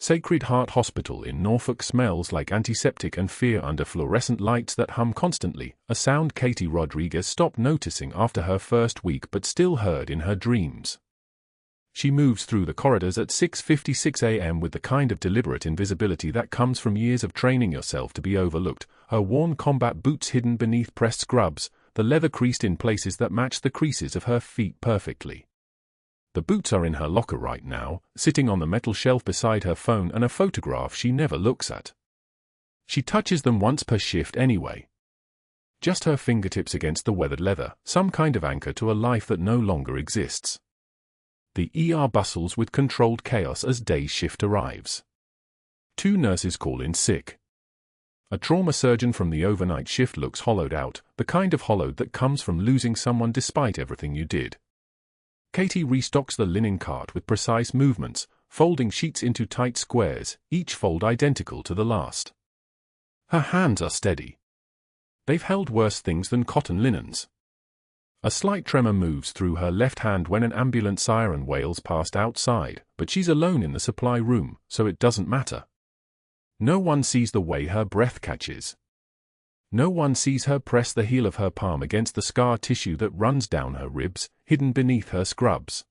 Sacred Heart Hospital in Norfolk smells like antiseptic and fear under fluorescent lights that hum constantly, a sound Katie Rodriguez stopped noticing after her first week but still heard in her dreams. She moves through the corridors at 6:56 a.m. with the kind of deliberate invisibility that comes from years of training yourself to be overlooked, her worn combat boots hidden beneath pressed scrubs, the leather creased in places that match the creases of her feet perfectly. The boots are in her locker right now, sitting on the metal shelf beside her phone and a photograph she never looks at. She touches them once per shift anyway. Just her fingertips against the weathered leather, some kind of anchor to a life that no longer exists. The ER bustles with controlled chaos as day shift arrives. 2 nurses call in sick. A trauma surgeon from the overnight shift looks hollowed out, the kind of hollowed that comes from losing someone despite everything you did. Katie restocks the linen cart with precise movements, folding sheets into tight squares, each fold identical to the last. Her hands are steady. They've held worse things than cotton linens. A slight tremor moves through her left hand when an ambulance siren wails past outside, but she's alone in the supply room, so it doesn't matter. No one sees the way her breath catches. No one sees her press the heel of her palm against the scar tissue that runs down her ribs, hidden beneath her scrubs.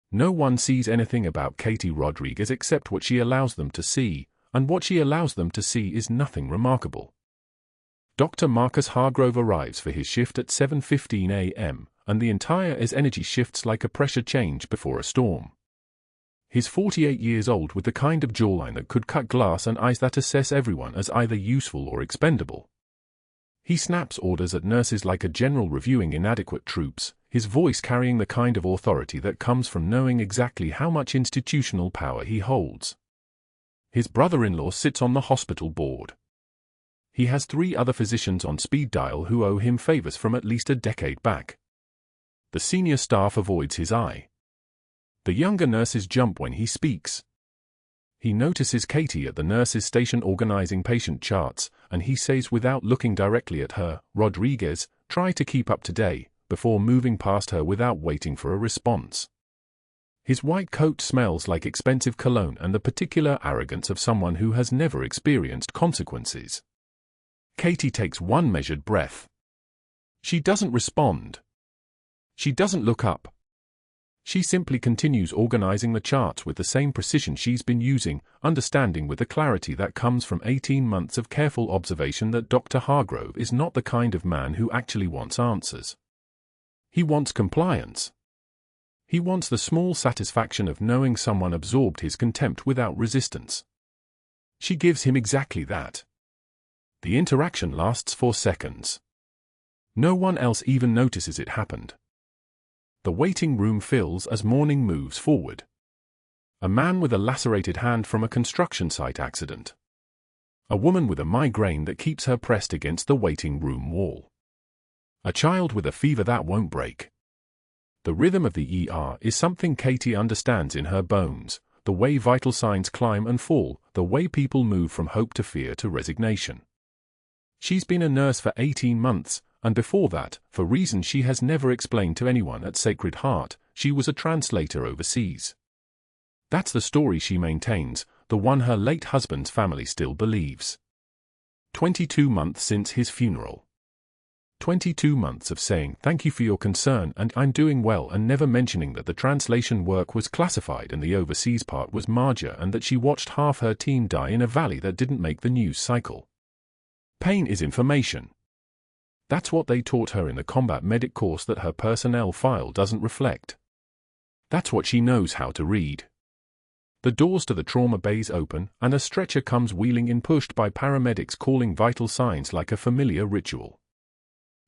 No one sees anything about Katie Rodriguez except what she allows them to see, and what she allows them to see is nothing remarkable. Dr. Marcus Hargrove arrives for his shift at 7:15 a.m., and the entire energy shifts like a pressure change before a storm. He's 48 years old with the kind of jawline that could cut glass and eyes that assess everyone as either useful or expendable. He snaps orders at nurses like a general reviewing inadequate troops, his voice carrying the kind of authority that comes from knowing exactly how much institutional power he holds. His brother-in-law sits on the hospital board. He has 3 other physicians on speed dial who owe him favors from at least a decade back. The senior staff avoids his eye. The younger nurses jump when he speaks. He notices Katie at the nurses' station organizing patient charts, and he says without looking directly at her, "Rodriguez, try to keep up to date," before moving past her without waiting for a response. His white coat smells like expensive cologne and the particular arrogance of someone who has never experienced consequences. Katie takes one measured breath. She doesn't respond. She doesn't look up. She simply continues organizing the charts with the same precision she's been using, understanding with the clarity that comes from 18 months of careful observation that Dr. Hargrove is not the kind of man who actually wants answers. He wants compliance. He wants the small satisfaction of knowing someone absorbed his contempt without resistance. She gives him exactly that. The interaction lasts 4 seconds. No one else even notices it happened. The waiting room fills as morning moves forward. A man with a lacerated hand from a construction site accident. A woman with a migraine that keeps her pressed against the waiting room wall. A child with a fever that won't break. The rhythm of the ER is something Katie understands in her bones, the way vital signs climb and fall, the way people move from hope to fear to resignation. She's been a nurse for 18 months, and before that, for reasons she has never explained to anyone at Sacred Heart, she was a translator overseas. That's the story she maintains, the one her late husband's family still believes. 22 months since his funeral. 22 months of saying thank you for your concern and I'm doing well and never mentioning that the translation work was classified and the overseas part was Marjah and that she watched half her team die in a valley that didn't make the news cycle. Pain is information. That's what they taught her in the combat medic course that her personnel file doesn't reflect. That's what she knows how to read. The doors to the trauma bays open, and a stretcher comes wheeling in pushed by paramedics calling vital signs like a familiar ritual.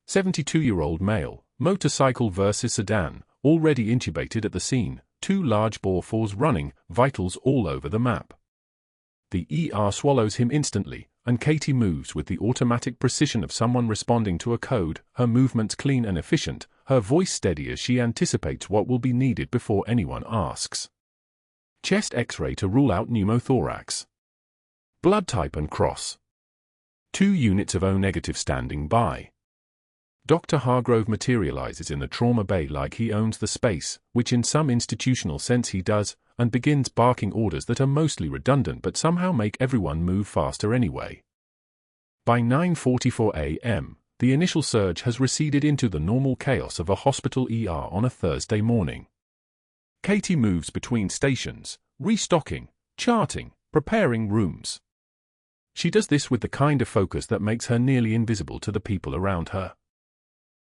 72-year-old male, motorcycle versus sedan, already intubated at the scene, 2 large bore fours running, vitals all over the map. The ER swallows him instantly, and Katie moves with the automatic precision of someone responding to a code, her movements clean and efficient, her voice steady as she anticipates what will be needed before anyone asks. Chest X-ray to rule out pneumothorax. Blood type and cross. 2 units of O-negative standing by. Dr. Hargrove materializes in the trauma bay like he owns the space, which in some institutional sense he does, and begins barking orders that are mostly redundant but somehow make everyone move faster anyway. By 9:44 a.m., the initial surge has receded into the normal chaos of a hospital ER on a Thursday morning. Katie moves between stations, restocking, charting, preparing rooms. She does this with the kind of focus that makes her nearly invisible to the people around her.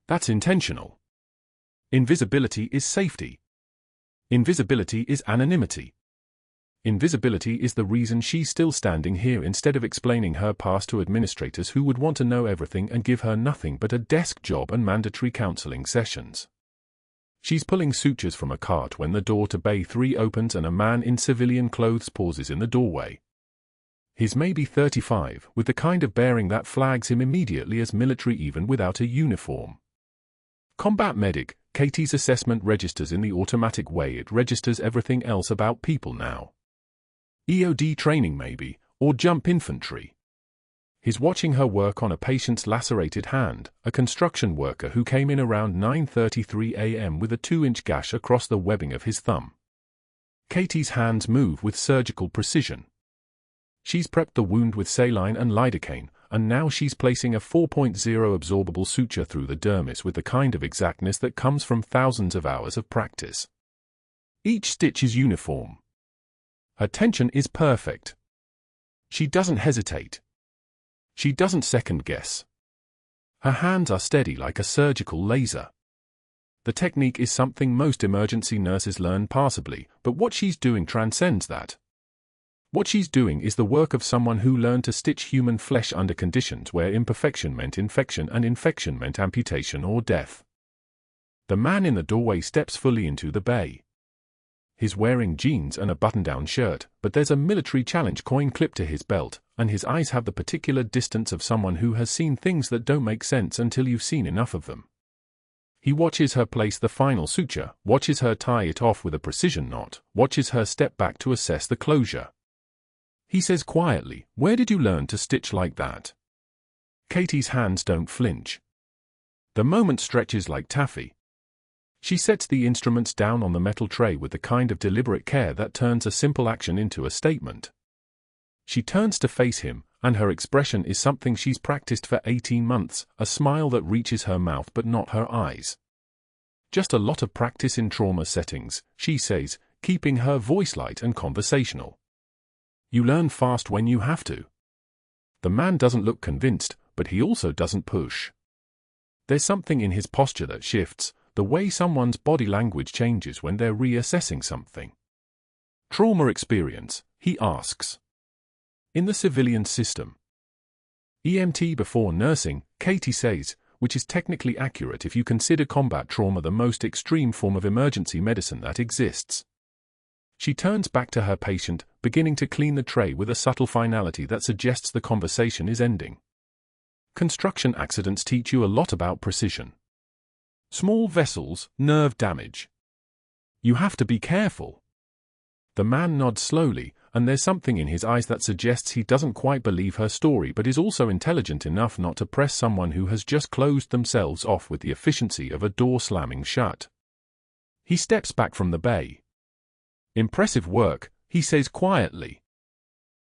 That's intentional. Invisibility is safety. Invisibility is anonymity. Invisibility is the reason she's still standing here instead of explaining her past to administrators who would want to know everything and give her nothing but a desk job and mandatory counseling sessions. She's pulling sutures from a cart when the door to Bay 3 opens and a man in civilian clothes pauses in the doorway. He's maybe 35, with the kind of bearing that flags him immediately as military even without a uniform. Combat medic, Katie's assessment registers in the automatic way it registers everything else about people now. EOD training maybe, or jump infantry. He's watching her work on a patient's lacerated hand, a construction worker who came in around 9:33 a.m. with a 2-inch gash across the webbing of his thumb. Katie's hands move with surgical precision. She's prepped the wound with saline and lidocaine, and now she's placing a 4.0 absorbable suture through the dermis with the kind of exactness that comes from thousands of hours of practice. Each stitch is uniform. Her tension is perfect. She doesn't hesitate. She doesn't second-guess. Her hands are steady like a surgical laser. The technique is something most emergency nurses learn passably, but what she's doing transcends that. What she's doing is the work of someone who learned to stitch human flesh under conditions where imperfection meant infection and infection meant amputation or death. The man in the doorway steps fully into the bay. He's wearing jeans and a button-down shirt, but there's a military challenge coin clipped to his belt, and his eyes have the particular distance of someone who has seen things that don't make sense until you've seen enough of them. He watches her place the final suture, watches her tie it off with a precision knot, watches her step back to assess the closure. He says quietly, "Where did you learn to stitch like that?" Katie's hands don't flinch. The moment stretches like taffy. She sets the instruments down on the metal tray with the kind of deliberate care that turns a simple action into a statement. She turns to face him, and her expression is something she's practiced for 18 months, a smile that reaches her mouth but not her eyes. Just a lot of practice in trauma settings, she says, keeping her voice light and conversational. You learn fast when you have to. The man doesn't look convinced, but he also doesn't push. There's something in his posture that shifts, the way someone's body language changes when they're reassessing something. Trauma experience, he asks. In the civilian system. EMT before nursing, Katie says, which is technically accurate if you consider combat trauma the most extreme form of emergency medicine that exists. She turns back to her patient, beginning to clean the tray with a subtle finality that suggests the conversation is ending. Construction accidents teach you a lot about precision. Small vessels, nerve damage. You have to be careful. The man nods slowly, and there's something in his eyes that suggests he doesn't quite believe her story but is also intelligent enough not to press someone who has just closed themselves off with the efficiency of a door slamming shut. He steps back from the bay. "Impressive work," he says quietly.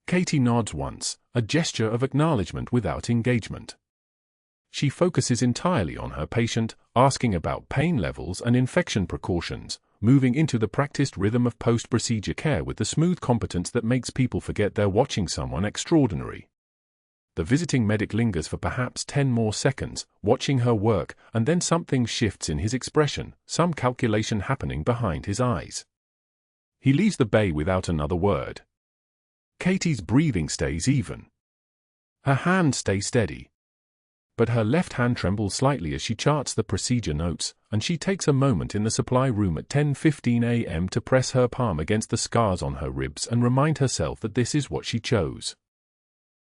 Katie nods once, a gesture of acknowledgement without engagement. She focuses entirely on her patient, asking about pain levels and infection precautions, moving into the practiced rhythm of post-procedure care with the smooth competence that makes people forget they're watching someone extraordinary. The visiting medic lingers for perhaps 10 more seconds, watching her work, and then something shifts in his expression, some calculation happening behind his eyes. He leaves the bay without another word. Katie's breathing stays even. Her hands stay steady. But her left hand trembles slightly as she charts the procedure notes, and she takes a moment in the supply room at 10:15 a.m. to press her palm against the scars on her ribs and remind herself that this is what she chose.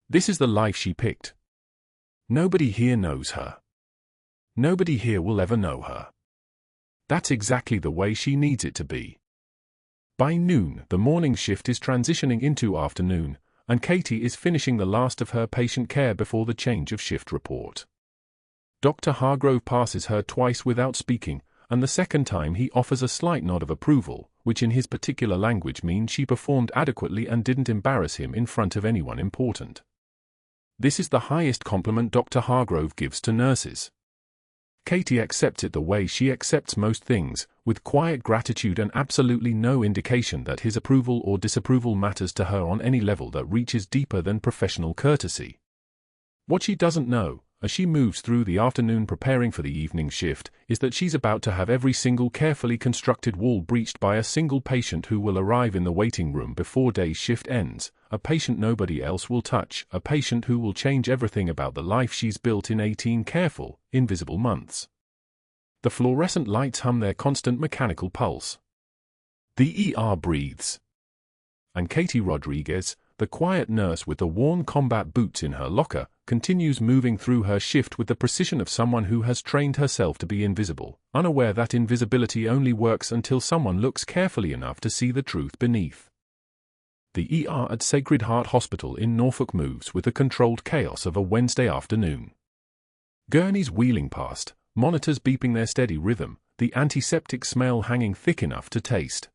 This is the life she picked. Nobody here knows her. Nobody here will ever know her. That's exactly the way she needs it to be. By noon, the morning shift is transitioning into afternoon, and Katie is finishing the last of her patient care before the change of shift report. Dr. Hargrove passes her twice without speaking, and the second time he offers a slight nod of approval, which in his particular language means she performed adequately and didn't embarrass him in front of anyone important. This is the highest compliment Dr. Hargrove gives to nurses. Katie accepts it the way she accepts most things, with quiet gratitude and absolutely no indication that his approval or disapproval matters to her on any level that reaches deeper than professional courtesy. What she doesn't know, as she moves through the afternoon preparing for the evening shift, is that she's about to have every single carefully constructed wall breached by a single patient who will arrive in the waiting room before day's shift ends, a patient nobody else will touch, a patient who will change everything about the life she's built in 18 careful, invisible months. The fluorescent lights hum their constant mechanical pulse. The ER breathes. And Katie Rodriguez, the quiet nurse with the worn combat boots in her locker, continues moving through her shift with the precision of someone who has trained herself to be invisible, unaware that invisibility only works until someone looks carefully enough to see the truth beneath. The ER at Sacred Heart Hospital in Norfolk moves with the controlled chaos of a Wednesday afternoon. Gurneys wheeling past, monitors beeping their steady rhythm, the antiseptic smell hanging thick enough to taste.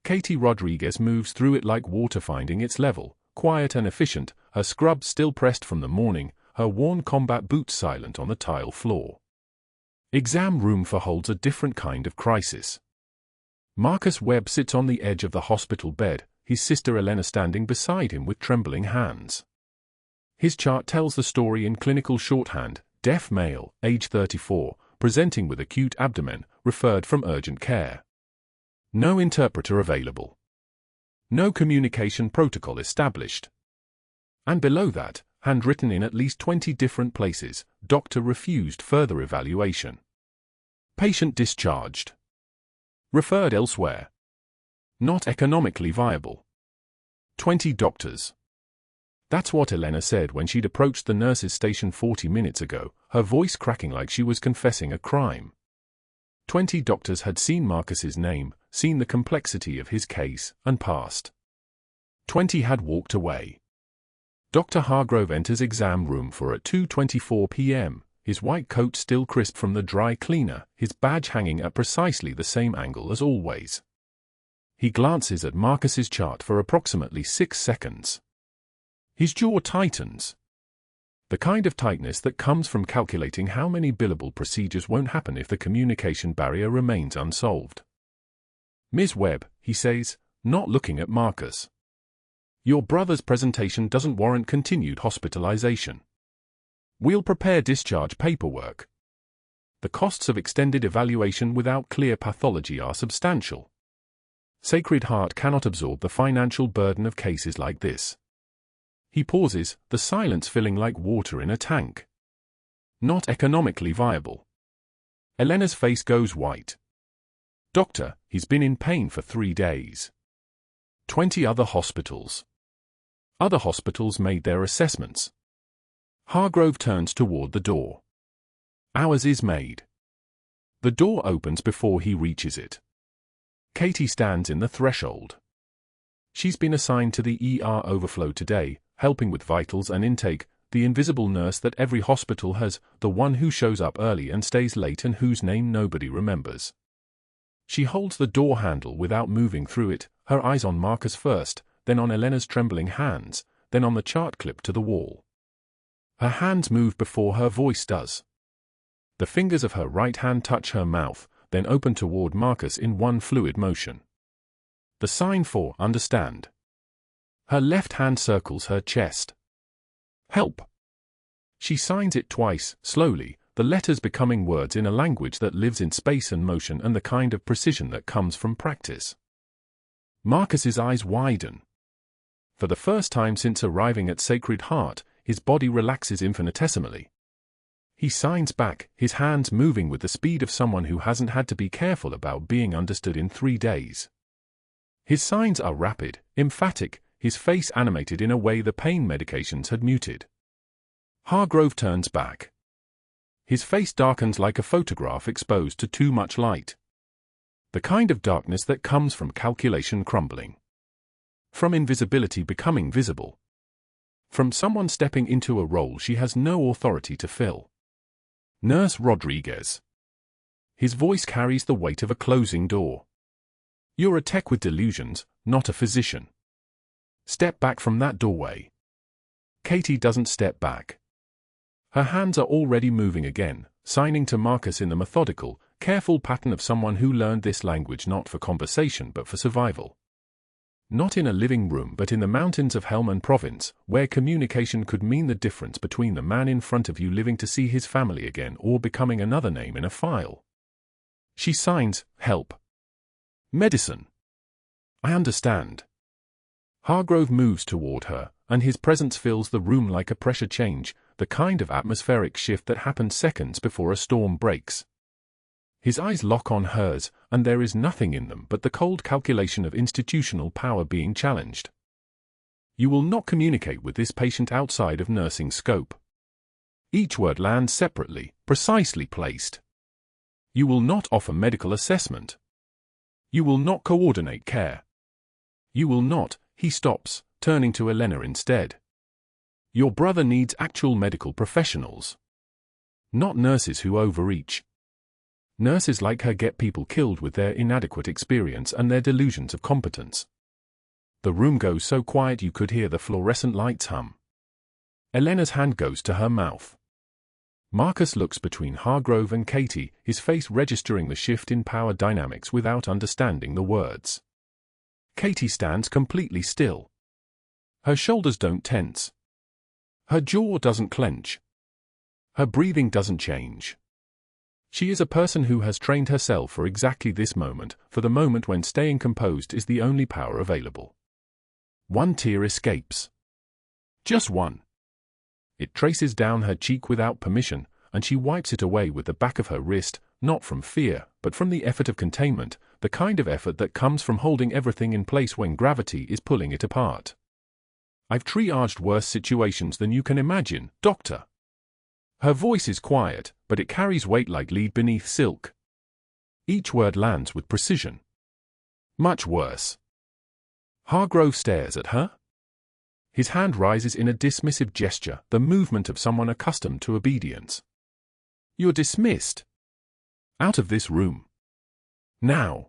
Katie Rodriguez moves through it like water finding its level, quiet and efficient, her scrubs still pressed from the morning, her worn combat boots silent on the tile floor. Exam room 4 holds a different kind of crisis. Marcus Webb sits on the edge of the hospital bed, his sister Elena standing beside him with trembling hands. His chart tells the story in clinical shorthand: deaf male, age 34, presenting with acute abdomen, referred from urgent care. No interpreter available. No communication protocol established. And below that, handwritten in at least 20 different places, doctor refused further evaluation. Patient discharged. Referred elsewhere. Not economically viable. 20 doctors. That's what Elena said when she'd approached the nurse's station 40 minutes ago, her voice cracking like she was confessing a crime. 20 doctors had seen Marcus's name, seen the complexity of his case, and passed. 20 had walked away. Dr. Hargrove enters exam room 4 at 2:24 p.m., his white coat still crisp from the dry cleaner, his badge hanging at precisely the same angle as always. He glances at Marcus's chart for approximately 6 seconds. His jaw tightens. The kind of tightness that comes from calculating how many billable procedures won't happen if the communication barrier remains unsolved. Ms. Webb, he says, not looking at Marcus. Your brother's presentation doesn't warrant continued hospitalization. We'll prepare discharge paperwork. The costs of extended evaluation without clear pathology are substantial. Sacred Heart cannot absorb the financial burden of cases like this. He pauses, the silence filling like water in a tank. Not economically viable. Elena's face goes white. Doctor, he's been in pain for 3 days. 20 other hospitals. Other hospitals made their assessments. Hargrove turns toward the door. Ours is made. The door opens before he reaches it. Katie stands in the threshold. She's been assigned to the ER overflow today, helping with vitals and intake, the invisible nurse that every hospital has, the one who shows up early and stays late and whose name nobody remembers. She holds the door handle without moving through it, her eyes on Marcus first, then on Elena's trembling hands, then on the chart clip to the wall. Her hands move before her voice does. The fingers of her right hand touch her mouth, then open toward Marcus in one fluid motion. The sign for understand. Her left hand circles her chest. Help. She signs it twice, slowly, the letters becoming words in a language that lives in space and motion and the kind of precision that comes from practice. Marcus's eyes widen. For the first time since arriving at Sacred Heart, his body relaxes infinitesimally. He signs back, his hands moving with the speed of someone who hasn't had to be careful about being understood in 3 days. His signs are rapid, emphatic, his face animated in a way the pain medications had muted. Hargrove turns back. His face darkens like a photograph exposed to too much light. The kind of darkness that comes from calculation crumbling. From invisibility becoming visible. From someone stepping into a role she has no authority to fill. Nurse Rodriguez. His voice carries the weight of a closing door. You're a tech with delusions, not a physician. Step back from that doorway. Katie doesn't step back. Her hands are already moving again, signing to Marcus in the methodical, careful pattern of someone who learned this language not for conversation but for survival. Not in a living room but in the mountains of Helmand province, where communication could mean the difference between the man in front of you living to see his family again or becoming another name in a file. She signs, help. Medicine. I understand. Hargrove moves toward her, and his presence fills the room like a pressure change, the kind of atmospheric shift that happens seconds before a storm breaks. His eyes lock on hers, and there is nothing in them but the cold calculation of institutional power being challenged. You will not communicate with this patient outside of nursing scope. Each word lands separately, precisely placed. You will not offer medical assessment. You will not coordinate care. You will not, he stops, turning to Elena instead. Your brother needs actual medical professionals. Not nurses who overreach. Nurses like her get people killed with their inadequate experience and their delusions of competence. The room goes so quiet you could hear the fluorescent lights hum. Elena's hand goes to her mouth. Marcus looks between Hargrove and Katie, his face registering the shift in power dynamics without understanding the words. Katie stands completely still. Her shoulders don't tense. Her jaw doesn't clench. Her breathing doesn't change. She is a person who has trained herself for exactly this moment, for the moment when staying composed is the only power available. One tear escapes. Just one. It traces down her cheek without permission, and she wipes it away with the back of her wrist, not from fear, but from the effort of containment, the kind of effort that comes from holding everything in place when gravity is pulling it apart. I've triaged worse situations than you can imagine, Doctor. Her voice is quiet, but it carries weight like lead beneath silk. Each word lands with precision. Much worse. Hargrove stares at her. His hand rises in a dismissive gesture, the movement of someone accustomed to obedience. You're dismissed. Out of this room. Now.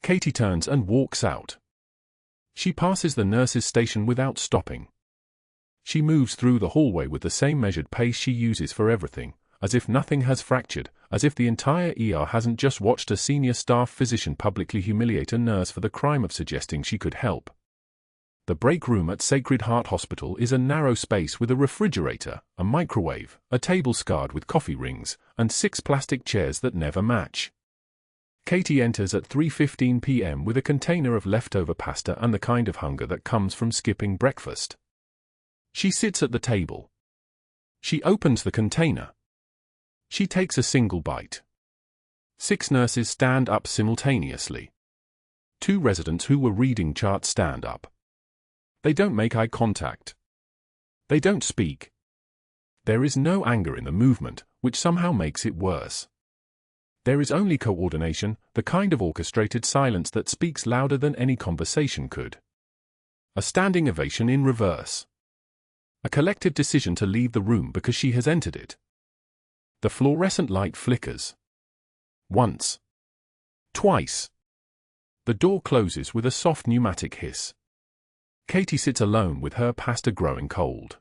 Katie turns and walks out. She passes the nurse's station without stopping. She moves through the hallway with the same measured pace she uses for everything, as if nothing has fractured, as if the entire ER hasn't just watched a senior staff physician publicly humiliate a nurse for the crime of suggesting she could help. The break room at Sacred Heart Hospital is a narrow space with a refrigerator, a microwave, a table scarred with coffee rings, and 6 plastic chairs that never match. Katie enters at 3:15 p.m. with a container of leftover pasta and the kind of hunger that comes from skipping breakfast. She sits at the table. She opens the container. She takes a single bite. 6 nurses stand up simultaneously. 2 residents who were reading charts stand up. They don't make eye contact. They don't speak. There is no anger in the movement, which somehow makes it worse. There is only coordination, the kind of orchestrated silence that speaks louder than any conversation could. A standing ovation in reverse. A collective decision to leave the room because she has entered it. The fluorescent light flickers. Once. Twice. The door closes with a soft pneumatic hiss. Katie sits alone with her pasta growing cold.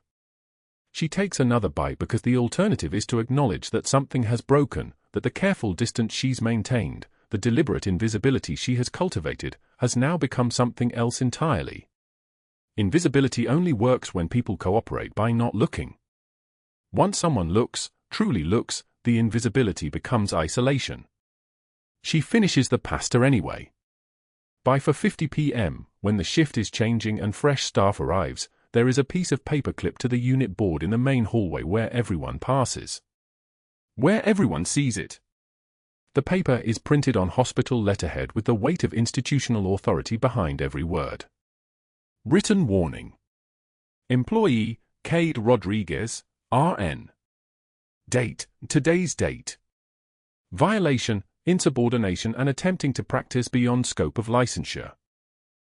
She takes another bite because the alternative is to acknowledge that something has broken, that the careful distance she's maintained, the deliberate invisibility she has cultivated, has now become something else entirely. Invisibility only works when people cooperate by not looking. Once someone looks, truly looks, the invisibility becomes isolation. She finishes the pasta anyway. By 4:50 p.m., when the shift is changing and fresh staff arrives, there is a piece of paper clipped to the unit board in the main hallway where everyone passes. Where everyone sees it. The paper is printed on hospital letterhead with the weight of institutional authority behind every word. Written warning. Employee, Cade Rodriguez, RN. Date, today's date. Violation, insubordination and attempting to practice beyond scope of licensure.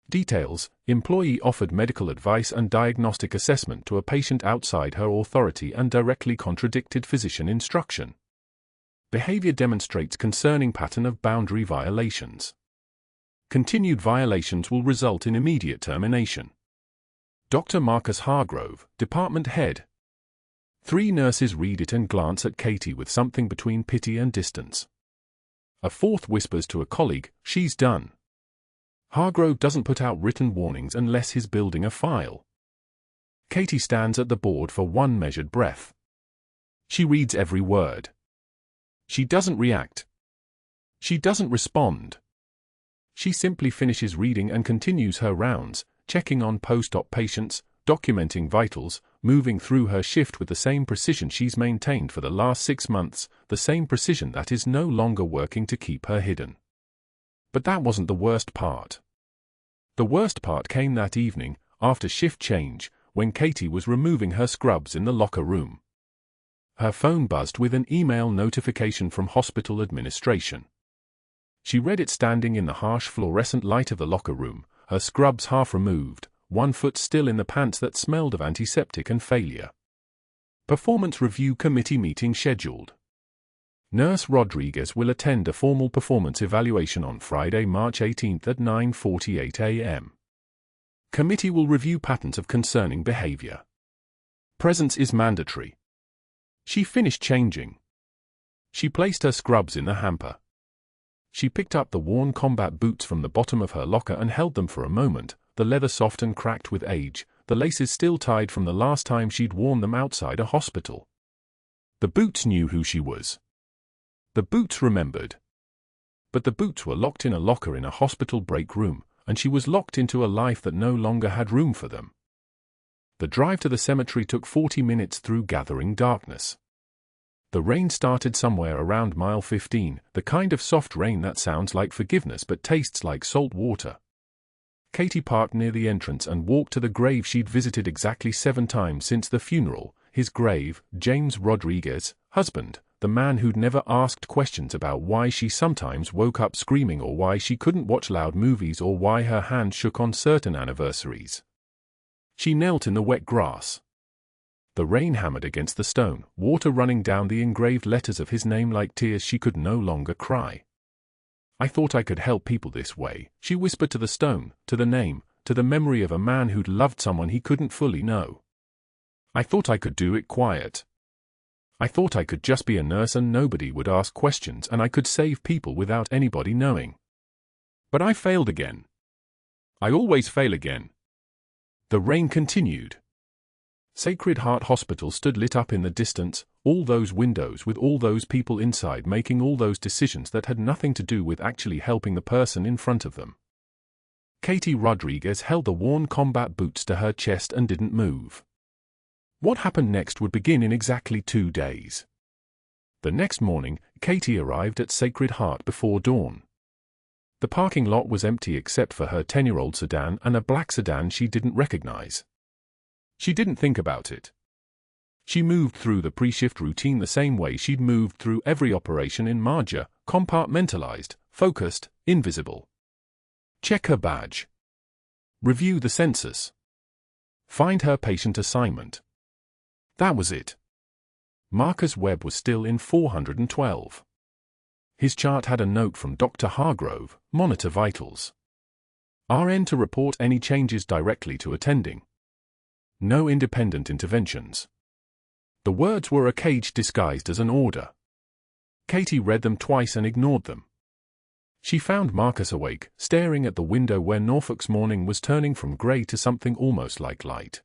Details, employee offered medical advice and diagnostic assessment to a patient outside her authority and directly contradicted physician instruction. Behavior demonstrates concerning pattern of boundary violations. Continued violations will result in immediate termination. Dr. Marcus Hargrove, department head. 3 nurses read it and glance at Katie with something between pity and distance. A 4th whispers to a colleague, "She's done." Hargrove doesn't put out written warnings unless he's building a file. Katie stands at the board for one measured breath. She reads every word. She doesn't react. She doesn't respond. She simply finishes reading and continues her rounds, checking on post-op patients, documenting vitals, moving through her shift with the same precision she's maintained for the last 6 months, the same precision that is no longer working to keep her hidden. But that wasn't the worst part. The worst part came that evening, after shift change, when Katie was removing her scrubs in the locker room. Her phone buzzed with an email notification from hospital administration. She read it standing in the harsh fluorescent light of the locker room, her scrubs half removed, one foot still in the pants that smelled of antiseptic and failure. Performance Review Committee meeting scheduled. Nurse Rodriguez will attend a formal performance evaluation on Friday, March 18 at 9:48 a.m. Committee will review patterns of concerning behavior. Presence is mandatory. She finished changing. She placed her scrubs in the hamper. She picked up the worn combat boots from the bottom of her locker and held them for a moment, the leather soft and cracked with age, the laces still tied from the last time she'd worn them outside a hospital. The boots knew who she was. The boots remembered. But the boots were locked in a locker in a hospital break room, and she was locked into a life that no longer had room for them. The drive to the cemetery took 40 minutes through gathering darkness. The rain started somewhere around mile 15, the kind of soft rain that sounds like forgiveness but tastes like salt water. Katie parked near the entrance and walked to the grave she'd visited exactly 7 times since the funeral, his grave, James Rodriguez, husband, the man who'd never asked questions about why she sometimes woke up screaming or why she couldn't watch loud movies or why her hand shook on certain anniversaries. She knelt in the wet grass. The rain hammered against the stone, water running down the engraved letters of his name like tears she could no longer cry. "I thought I could help people this way," she whispered to the stone, to the name, to the memory of a man who'd loved someone he couldn't fully know. "I thought I could do it quiet. I thought I could just be a nurse and nobody would ask questions and I could save people without anybody knowing. But I failed again. I always fail again." The rain continued. Sacred Heart Hospital stood lit up in the distance, all those windows with all those people inside making all those decisions that had nothing to do with actually helping the person in front of them. Katie Rodriguez held the worn combat boots to her chest and didn't move. What happened next would begin in exactly 2 days. The next morning, Katie arrived at Sacred Heart before dawn. The parking lot was empty except for her 10-year-old sedan and a black sedan she didn't recognize. She didn't think about it. She moved through the pre-shift routine the same way she'd moved through every operation in Marjah, compartmentalized, focused, invisible. Check her badge. Review the census. Find her patient assignment. That was it. Marcus Webb was still in 412. His chart had a note from Dr. Hargrove, monitor vitals. RN to report any changes directly to attending. No independent interventions. The words were a cage disguised as an order. Katie read them twice and ignored them. She found Marcus awake, staring at the window where Norfolk's morning was turning from grey to something almost like light.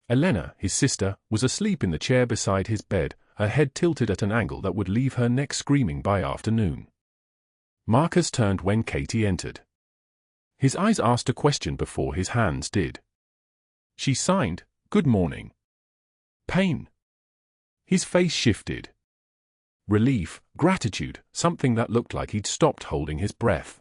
Elena, his sister, was asleep in the chair beside his bed, her head tilted at an angle that would leave her neck screaming by afternoon. Marcus turned when Katie entered. His eyes asked a question before his hands did. She signed, "Good morning." Pain. His face shifted. Relief, gratitude, something that looked like he'd stopped holding his breath.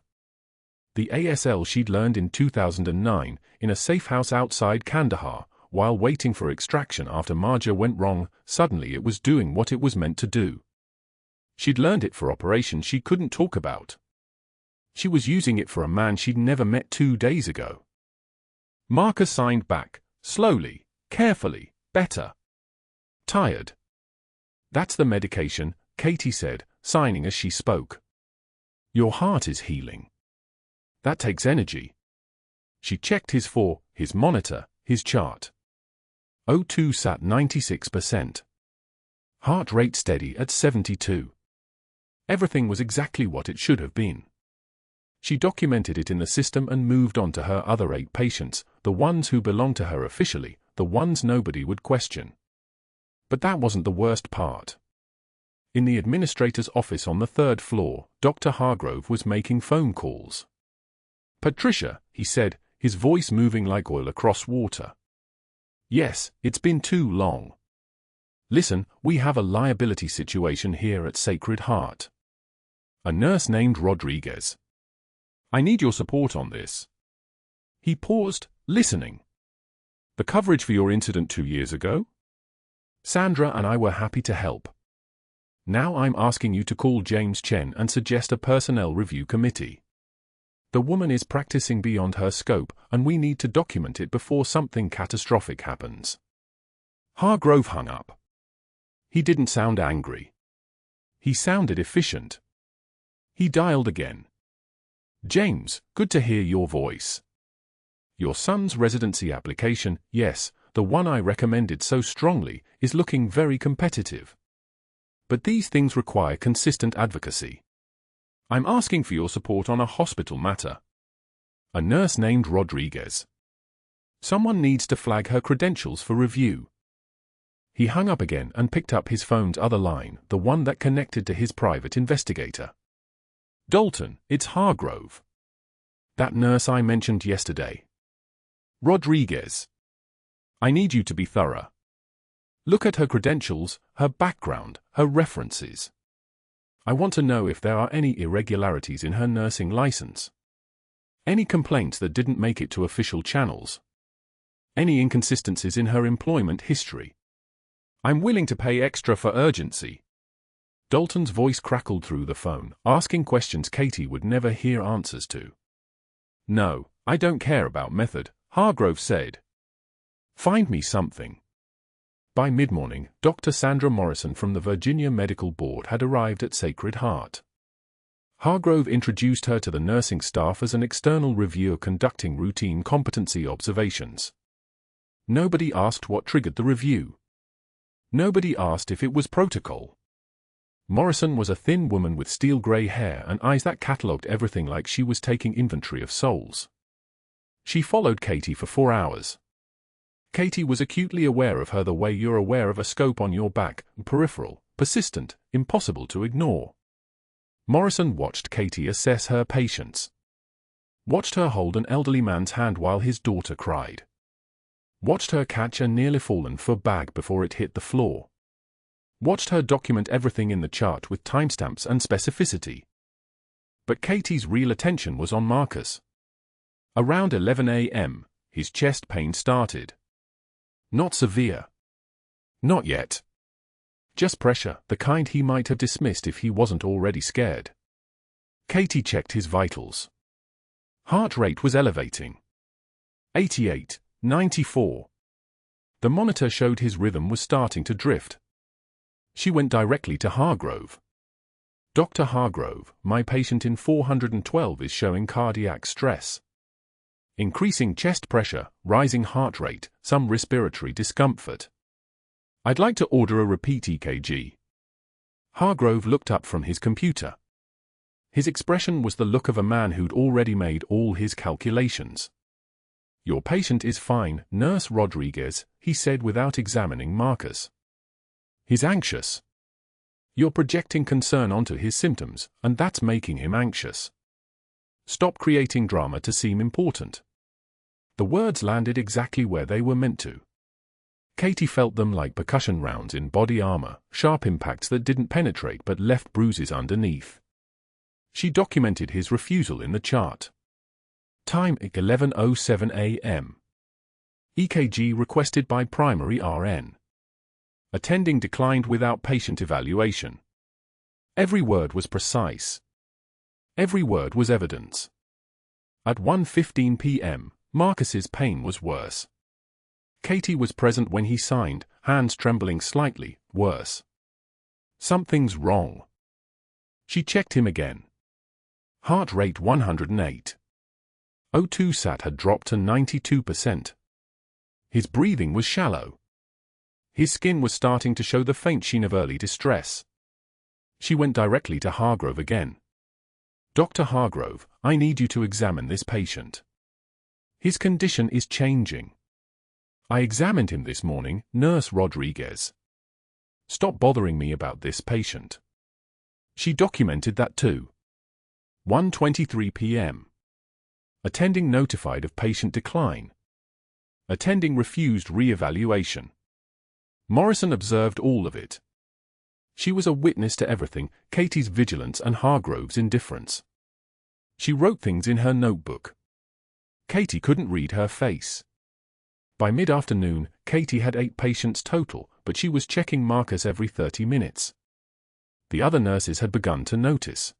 The ASL she'd learned in 2009, in a safe house outside Kandahar, while waiting for extraction after Marjah went wrong, suddenly it was doing what it was meant to do. She'd learned it for operations she couldn't talk about. She was using it for a man she'd never met 2 days ago. Marcus signed back, slowly, carefully, better. Tired. "That's the medication," Katie said, signing as she spoke. "Your heart is healing." That takes energy. She checked his monitor, his chart. O2 sat 96%. Heart rate steady at 72. Everything was exactly what it should have been. She documented it in the system and moved on to her other 8 patients, the ones who belonged to her officially, the ones nobody would question. But that wasn't the worst part. In the administrator's office on the 3rd floor, Dr. Hargrove was making phone calls. "Patricia," he said, his voice moving like oil across water. "Yes, it's been too long. Listen, we have a liability situation here at Sacred Heart. A nurse named Rodriguez. I need your support on this." He paused, listening. "The coverage for your incident 2 years ago? Sandra and I were happy to help. Now I'm asking you to call James Chen and suggest a personnel review committee. The woman is practicing beyond her scope, and we need to document it before something catastrophic happens." Hargrove hung up. He didn't sound angry. He sounded efficient. He dialed again. "James, good to hear your voice. Your son's residency application, yes, the one I recommended so strongly, is looking very competitive. But these things require consistent advocacy. I'm asking for your support on a hospital matter. A nurse named Rodriguez. Someone needs to flag her credentials for review." He hung up again and picked up his phone's other line, the one that connected to his private investigator. "Dalton, it's Hargrove. That nurse I mentioned yesterday. Rodriguez. I need you to be thorough. Look at her credentials, her background, her references. I want to know if there are any irregularities in her nursing license. Any complaints that didn't make it to official channels. Any inconsistencies in her employment history. I'm willing to pay extra for urgency." Dalton's voice crackled through the phone, asking questions Katie would never hear answers to. "No, I don't care about method," Hargrove said. "Find me something." By mid-morning, Dr. Sandra Morrison from the Virginia Medical Board had arrived at Sacred Heart. Hargrove introduced her to the nursing staff as an external reviewer conducting routine competency observations. Nobody asked what triggered the review. Nobody asked if it was protocol. Morrison was a thin woman with steel-gray hair and eyes that catalogued everything like she was taking inventory of souls. She followed Katie for 4 hours. Katie was acutely aware of her the way you're aware of a scope on your back, peripheral, persistent, impossible to ignore. Morrison watched Katie assess her patients. Watched her hold an elderly man's hand while his daughter cried. Watched her catch a nearly fallen foot bag before it hit the floor. Watched her document everything in the chart with timestamps and specificity. But Katie's real attention was on Marcus. Around 11 a.m., his chest pain started. Not severe. Not yet. Just pressure, the kind he might have dismissed if he wasn't already scared. Katie checked his vitals. Heart rate was elevating. 88, 94. The monitor showed his rhythm was starting to drift. She went directly to Hargrove. "Dr. Hargrove, my patient in 412 is showing cardiac stress. Increasing chest pressure, rising heart rate, some respiratory discomfort. I'd like to order a repeat EKG." Hargrove looked up from his computer. His expression was the look of a man who'd already made all his calculations. "Your patient is fine, Nurse Rodriguez," he said without examining Marcus. "He's anxious. You're projecting concern onto his symptoms, and that's making him anxious. Stop creating drama to seem important." The words landed exactly where they were meant to. Katie felt them like percussion rounds in body armor, sharp impacts that didn't penetrate but left bruises underneath. She documented his refusal in the chart. Time 11:07 a.m. EKG requested by primary RN. Attending declined without patient evaluation. Every word was precise. Every word was evidence. At 1:15 p.m., Marcus's pain was worse. Katie was present when he signed, hands trembling slightly, worse. Something's wrong. She checked him again. Heart rate 108. O2 sat had dropped to 92%. His breathing was shallow. His skin was starting to show the faint sheen of early distress. She went directly to Hargrove again. "Dr. Hargrove, I need you to examine this patient. His condition is changing. I examined him this morning, Nurse Rodriguez. Stop bothering me about this patient." She documented that too. 1:23 p.m. Attending notified of patient decline. Attending refused re-evaluation. Morrison observed all of it. She was a witness to everything, Katie's vigilance and Hargrove's indifference. She wrote things in her notebook. Katie couldn't read her face. By mid-afternoon, Katie had 8 patients total, but she was checking markers every 30 minutes. The other nurses had begun to notice.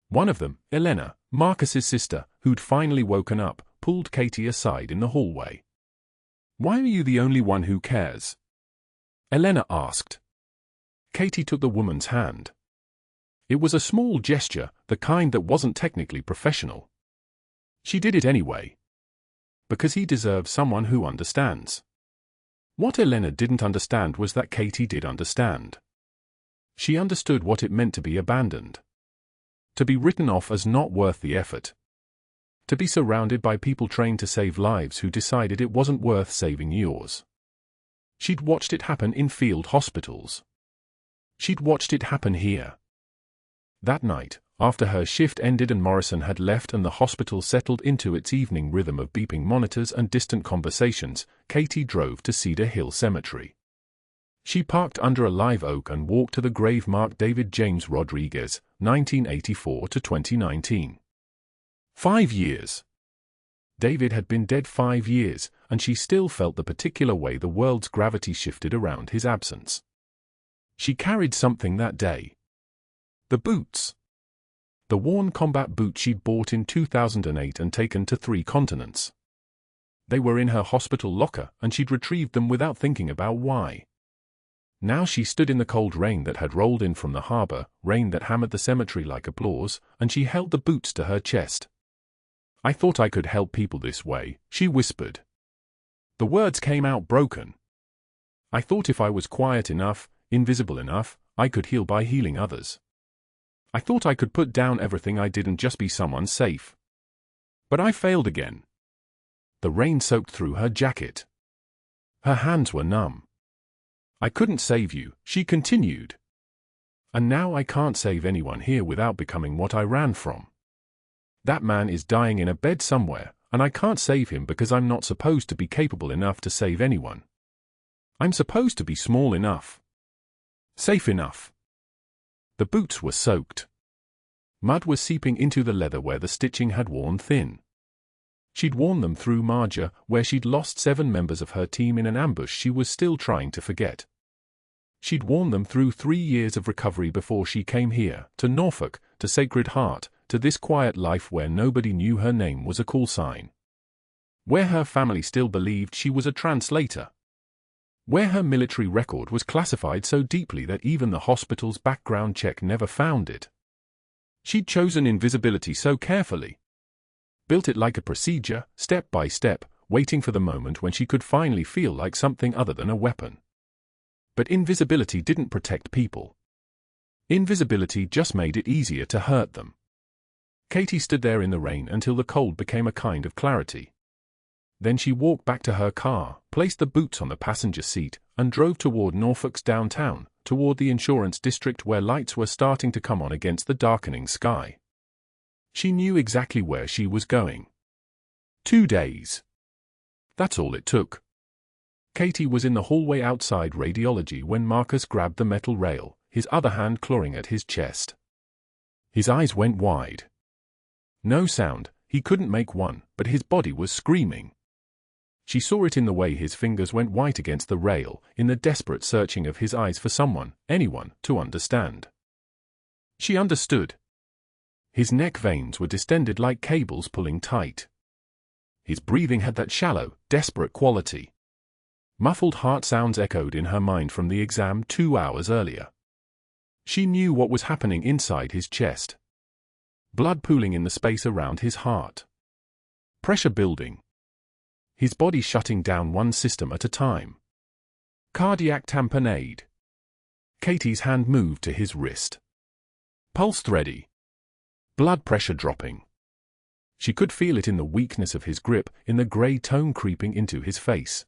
One of them, Elena, Marcus's sister, who'd finally woken up, pulled Katie aside in the hallway. "Why are you the only one who cares?" Elena asked. Katie took the woman's hand. It was a small gesture, the kind that wasn't technically professional. She did it anyway. Because he deserves someone who understands. What Elena didn't understand was that Katie did understand. She understood what it meant to be abandoned. To be written off as not worth the effort. To be surrounded by people trained to save lives who decided it wasn't worth saving yours. She'd watched it happen in field hospitals. She'd watched it happen here. That night, after her shift ended and Morrison had left and the hospital settled into its evening rhythm of beeping monitors and distant conversations, Katie drove to Cedar Hill Cemetery. She parked under a live oak and walked to the grave marked David James Rodriguez, 1984 to 2019. 5 years. David had been dead 5 years, and she still felt the particular way the world's gravity shifted around his absence. She carried something that day. The boots. The worn combat boots she'd bought in 2008 and taken to 3 continents. They were in her hospital locker, and she'd retrieved them without thinking about why. Now she stood in the cold rain that had rolled in from the harbor, rain that hammered the cemetery like applause, and she held the boots to her chest. "I thought I could help people this way," she whispered. The words came out broken. "I thought if I was quiet enough, invisible enough, I could heal by healing others. I thought I could put down everything I did and just be someone safe. But I failed again." The rain soaked through her jacket. Her hands were numb. "I couldn't save you," she continued. "And now I can't save anyone here without becoming what I ran from. That man is dying in a bed somewhere, and I can't save him because I'm not supposed to be capable enough to save anyone. I'm supposed to be small enough. Safe enough." The boots were soaked. Mud was seeping into the leather where the stitching had worn thin. She'd worn them through Marjah, where she'd lost 7 members of her team in an ambush she was still trying to forget. She'd worn them through 3 years of recovery before she came here, to Norfolk, to Sacred Heart, to this quiet life where nobody knew her name was a call sign. Where her family still believed she was a translator. Where her military record was classified so deeply that even the hospital's background check never found it. She'd chosen invisibility so carefully. Built it like a procedure, step by step, waiting for the moment when she could finally feel like something other than a weapon. But invisibility didn't protect people. Invisibility just made it easier to hurt them. Katie stood there in the rain until the cold became a kind of clarity. Then she walked back to her car, placed the boots on the passenger seat, and drove toward Norfolk's downtown, toward the insurance district where lights were starting to come on against the darkening sky. She knew exactly where she was going. 2 days. That's all it took. Katie was in the hallway outside radiology when Marcus grabbed the metal rail, his other hand clawing at his chest. His eyes went wide. No sound, he couldn't make one, but his body was screaming. She saw it in the way his fingers went white against the rail, in the desperate searching of his eyes for someone, anyone, to understand. She understood. His neck veins were distended like cables pulling tight. His breathing had that shallow, desperate quality. Muffled heart sounds echoed in her mind from the exam 2 hours earlier. She knew what was happening inside his chest. Blood pooling in the space around his heart. Pressure building. His body shutting down one system at a time. Cardiac tamponade. Katie's hand moved to his wrist. Pulse thready. Blood pressure dropping. She could feel it in the weakness of his grip, in the grey tone creeping into his face.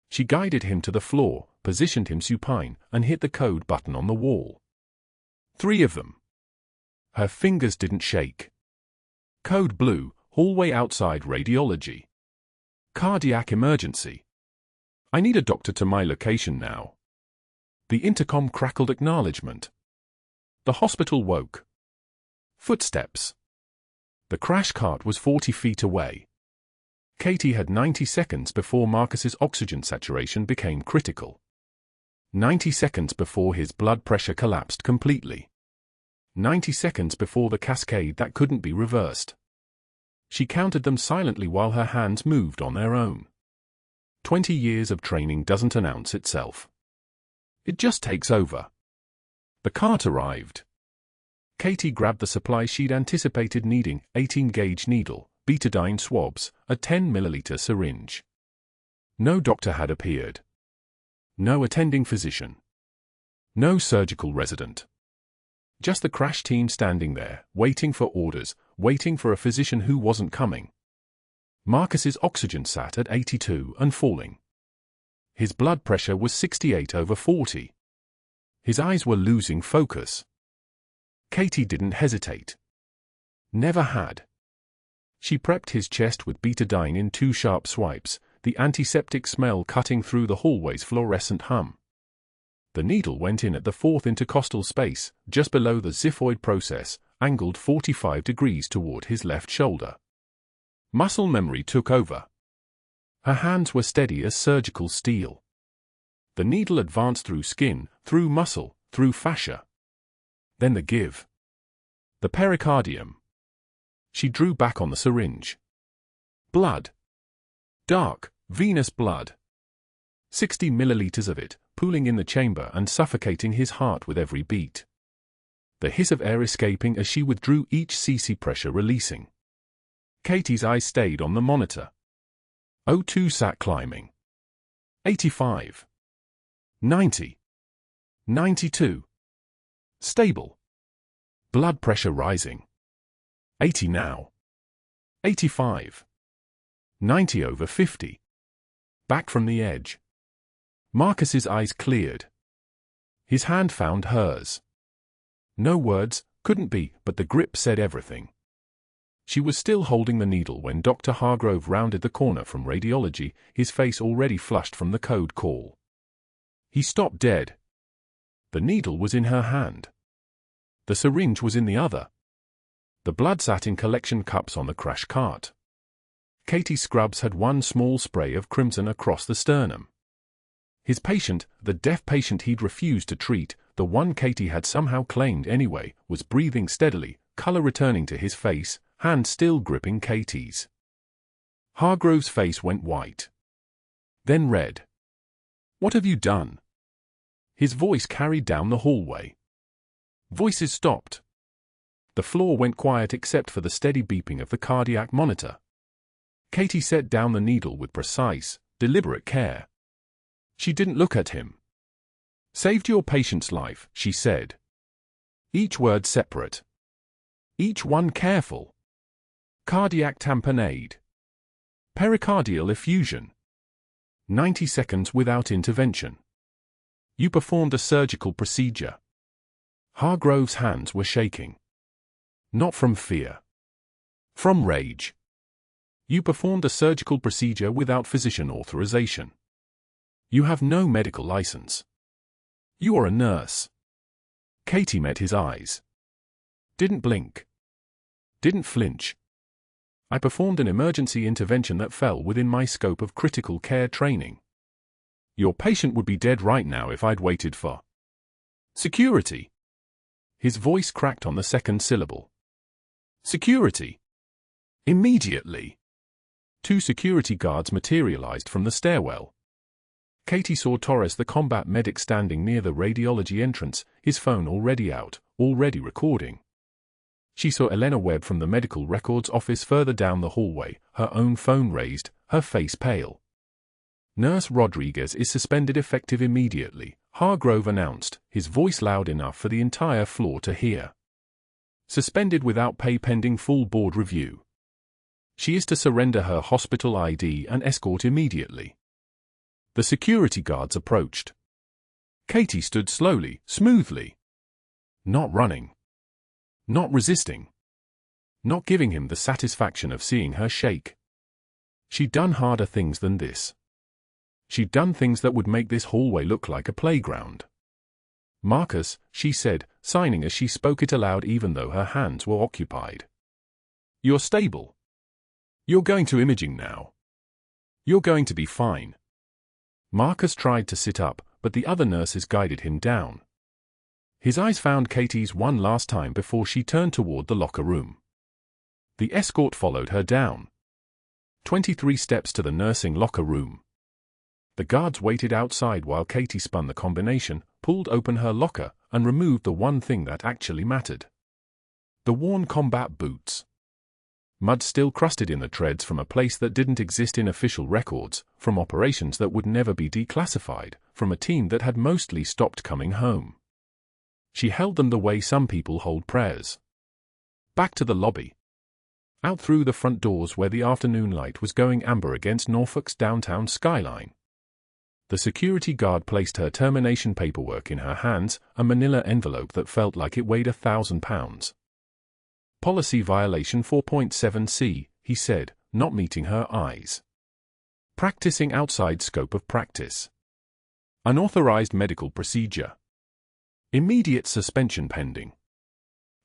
She guided him to the floor, positioned him supine, and hit the code button on the wall. 3 of them. Her fingers didn't shake. Code blue, hallway outside radiology. Cardiac emergency. I need a doctor to my location now. The intercom crackled acknowledgement. The hospital woke. Footsteps. The crash cart was 40 feet away. Katie had 90 seconds before Marcus's oxygen saturation became critical. 90 seconds before his blood pressure collapsed completely. 90 seconds before the cascade that couldn't be reversed. She counted them silently while her hands moved on their own. 20 years of training doesn't announce itself. It just takes over. The cart arrived. Katie grabbed the supply she'd anticipated needing: 18-gauge needle, betadine swabs, a 10-milliliter syringe. No doctor had appeared. No attending physician. No surgical resident. Just the crash team standing there, waiting for orders, waiting for a physician who wasn't coming. Marcus's oxygen sat at 82 and falling. His blood pressure was 68/40. His eyes were losing focus. Katie didn't hesitate. Never had. She prepped his chest with betadine in 2 sharp swipes, the antiseptic smell cutting through the hallway's fluorescent hum. The needle went in at the 4th intercostal space, just below the xiphoid process, angled 45 degrees toward his left shoulder. Muscle memory took over. Her hands were steady as surgical steel. The needle advanced through skin, through muscle, through fascia. Then the give. The pericardium. She drew back on the syringe. Blood. Dark, venous blood. 60 milliliters of it, pooling in the chamber and suffocating his heart with every beat. The hiss of air escaping as she withdrew, each cc pressure releasing. Katie's eyes stayed on the monitor. O2 sat climbing. 85. 90. 92. Stable. Blood pressure rising. 80 now. 85. 90/50. Back from the edge. Marcus's eyes cleared. His hand found hers. No words, couldn't be, but the grip said everything. She was still holding the needle when Dr. Hargrove rounded the corner from radiology, his face already flushed from the code call. He stopped dead. The needle was in her hand. The syringe was in the other. The blood sat in collection cups on the crash cart. Katie Scrubs had one small spray of crimson across the sternum. His patient, the deaf patient he'd refused to treat, the one Katie had somehow claimed anyway, was breathing steadily, color returning to his face, hand still gripping Katie's. Hargrove's face went white. Then red. "What have you done?" His voice carried down the hallway. Voices stopped. The floor went quiet except for the steady beeping of the cardiac monitor. Katie set down the needle with precise, deliberate care. She didn't look at him. "Saved your patient's life," she said. Each word separate. Each one careful. Cardiac tamponade. Pericardial effusion. 90 seconds without intervention. You performed a surgical procedure. Hargrove's hands were shaking. Not from fear. From rage. You performed a surgical procedure without physician authorization. You have no medical license. You are a nurse. Katie met his eyes. Didn't blink. Didn't flinch. I performed an emergency intervention that fell within my scope of critical care training. Your patient would be dead right now if I'd waited for security. His voice cracked on the second syllable. Security. Immediately. 2 security guards materialized from the stairwell. Katie saw Torres, the combat medic, standing near the radiology entrance, his phone already out, already recording. She saw Elena Webb from the medical records office further down the hallway, her own phone raised, her face pale. "Nurse Rodriguez is suspended effective immediately," Hargrove announced, his voice loud enough for the entire floor to hear. "Suspended without pay pending full board review. She is to surrender her hospital ID and escort immediately." The security guards approached. Katie stood slowly, smoothly. Not running. Not resisting. Not giving him the satisfaction of seeing her shake. She'd done harder things than this. She'd done things that would make this hallway look like a playground. "Marcus," she said, signing as she spoke it aloud even though her hands were occupied. "You're stable. You're going to imaging now. You're going to be fine." Marcus tried to sit up, but the other nurses guided him down. His eyes found Katie's one last time before she turned toward the locker room. The escort followed her down. 23 steps to the nursing locker room. The guards waited outside while Katie spun the combination, pulled open her locker, and removed the one thing that actually mattered. The worn combat boots. Mud still crusted in the treads from a place that didn't exist in official records, from operations that would never be declassified, from a team that had mostly stopped coming home. She held them the way some people hold prayers. Back to the lobby. Out through the front doors where the afternoon light was going amber against Norfolk's downtown skyline. The security guard placed her termination paperwork in her hands, a manila envelope that felt like it weighed 1,000 pounds. "Policy violation 4.7c, he said, not meeting her eyes. "Practicing outside scope of practice. "Unauthorized medical procedure. "Immediate suspension pending."